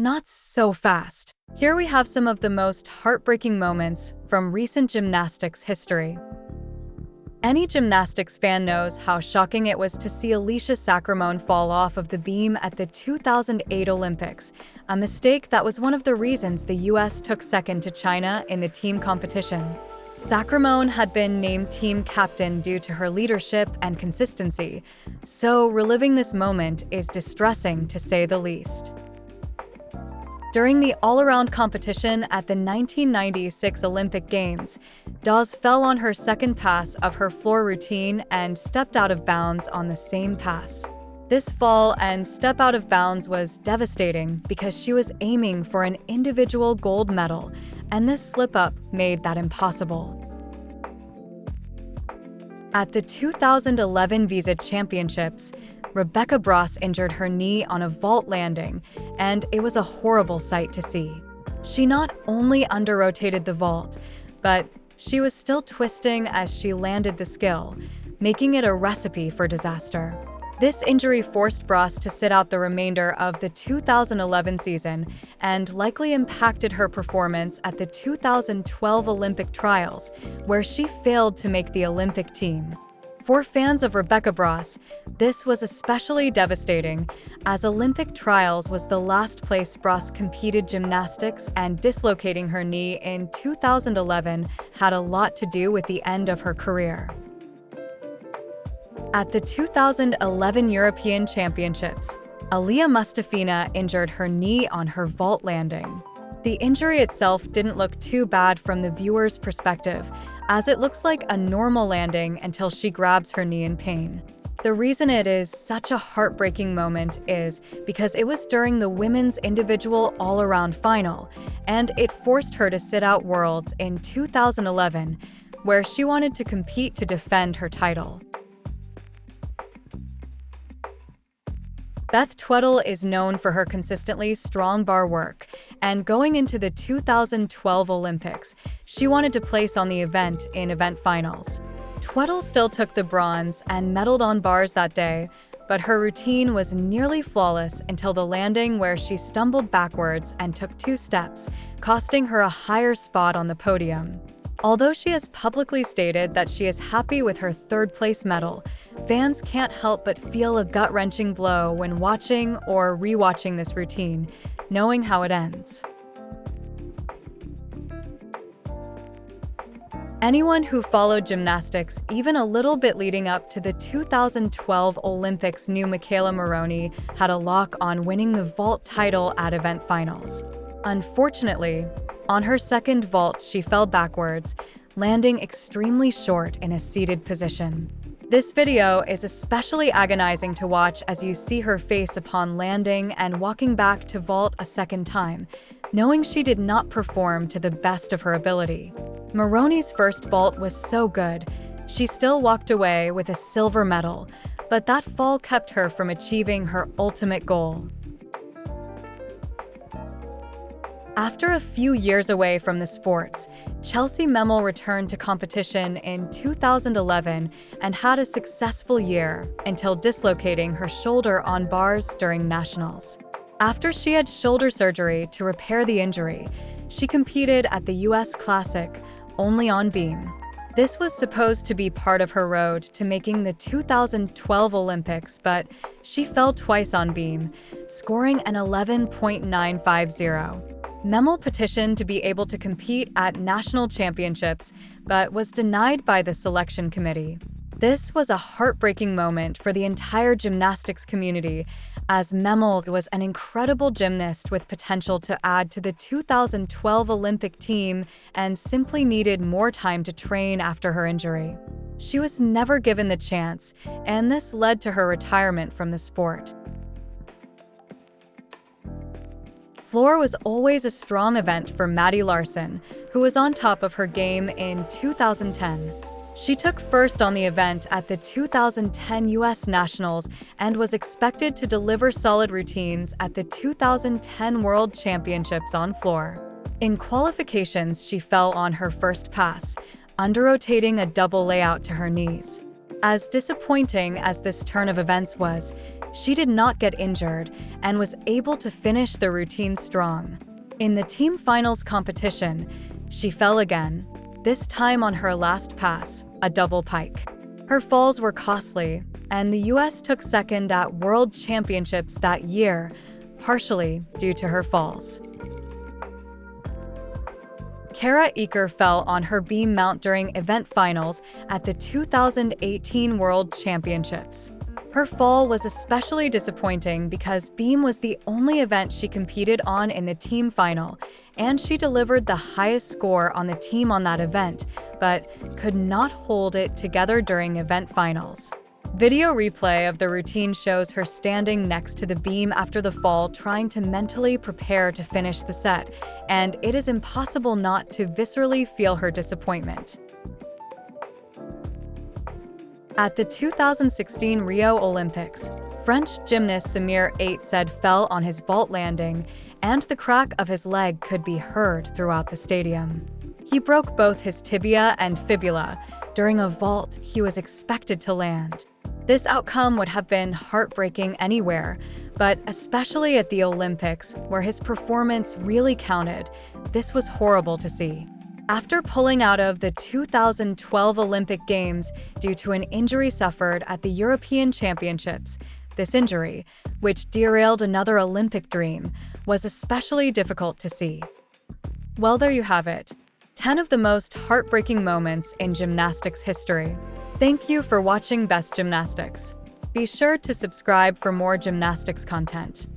Not so fast. Here we have some of the most heartbreaking moments from recent gymnastics history. Any gymnastics fan knows how shocking it was to see Aliya Mustafina fall off of the beam at the 2008 Olympics, a mistake that was one of the reasons the US took second to China in the team competition. Mustafina had been named team captain due to her leadership and consistency, so reliving this moment is distressing to say the least. During the all-around competition at the 1996 Olympic Games, Dawes fell on her second pass of her floor routine and stepped out of bounds on the same pass. This fall and step out of bounds was devastating because she was aiming for an individual gold medal, and this slip-up made that impossible. At the 2011 Visa Championships, Rebecca Bross injured her knee on a vault landing, and it was a horrible sight to see. She not only under-rotated the vault, but she was still twisting as she landed the skill, making it a recipe for disaster. This injury forced Bross to sit out the remainder of the 2011 season and likely impacted her performance at the 2012 Olympic trials, where she failed to make the Olympic team. For fans of Rebecca Bross, this was especially devastating, as Olympic trials was the last place Bross competed gymnastics, and dislocating her knee in 2011 had a lot to do with the end of her career. At the 2011 European Championships, Aliya Mustafina injured her knee on her vault landing. The injury itself didn't look too bad from the viewer's perspective, as it looks like a normal landing until she grabs her knee in pain. The reason it is such a heartbreaking moment is because it was during the women's individual all-around final, and it forced her to sit out Worlds in 2011, where she wanted to compete to defend her title. Beth Tweddle is known for her consistently strong bar work, and going into the 2012 Olympics, she wanted to place on the event in event finals. Tweddle still took the bronze and medaled on bars that day, but her routine was nearly flawless until the landing, where she stumbled backwards and took 2 steps, costing her a higher spot on the podium. Although she has publicly stated that she is happy with her third-place medal, fans can't help but feel a gut-wrenching blow when watching or re-watching this routine, knowing how it ends. Anyone who followed gymnastics even a little bit leading up to the 2012 Olympics knew Michaela MOORE had a lock on winning the vault title at event finals. Unfortunately, on her second vault, she fell backwards, landing extremely short in a seated position. This video is especially agonizing to watch as you see her face upon landing and walking back to vault a second time, knowing she did not perform to the best of her ability. Moore's first vault was so good, she still walked away with a silver medal, but that fall kept her from achieving her ultimate goal. After a few years away from the sports, Chelsea MEML returned to competition in 2011 and had a successful year until dislocating her shoulder on bars during nationals. After she had shoulder surgery to repair the injury, she competed at the US Classic only on beam. This was supposed to be part of her road to making the 2012 Olympics, but she fell twice on beam, scoring an 11.950. MEML petitioned to be able to compete at national championships, but was denied by the selection committee. This was a heartbreaking moment for the entire gymnastics community, as MEML was an incredible gymnast with potential to add to the 2012 Olympic team and simply needed more time to train after her injury. She was never given the chance, and this led to her retirement from the sport. Floor was always a strong event for Maddie Larson, who was on top of her game in 2010. She took first on the event at the 2010 US Nationals and was expected to deliver solid routines at the 2010 World Championships on floor. In qualifications, she fell on her first pass, under-rotating a double layout to her knees. As disappointing as this turn of events was, she did not get injured and was able to finish the routine strong. In the team finals competition, she fell again, this time on her last pass, a double pike. Her falls were costly, and the US took second at World Championships that year, partially due to her falls. Cara ER fell on her beam mount during event finals at the 2018 World Championships. Her fall was especially disappointing because beam was the only event she competed on in the team final, and she delivered the highest score on the team on that event, but could not hold it together during event finals. Video replay of the routine shows her standing next to the beam after the fall, trying to mentally prepare to finish the set, and it is impossible not to viscerally feel her disappointment. At the 2016 Rio Olympics, French gymnast Samir Aleh said fell on his vault landing, and the crack of his leg could be heard throughout the stadium. He broke both his tibia and fibula. During a vault, he was expected to land. This outcome would have been heartbreaking anywhere, but especially at the Olympics, where his performance really counted, this was horrible to see. After pulling out of the 2012 Olympic Games due to an injury suffered at the European Championships, this injury, which derailed another Olympic dream, was especially difficult to see. Well, there you have it. 10 of the most heartbreaking moments in gymnastics history. Thank you for watching Best Gymnastics. Be sure to subscribe for more gymnastics content.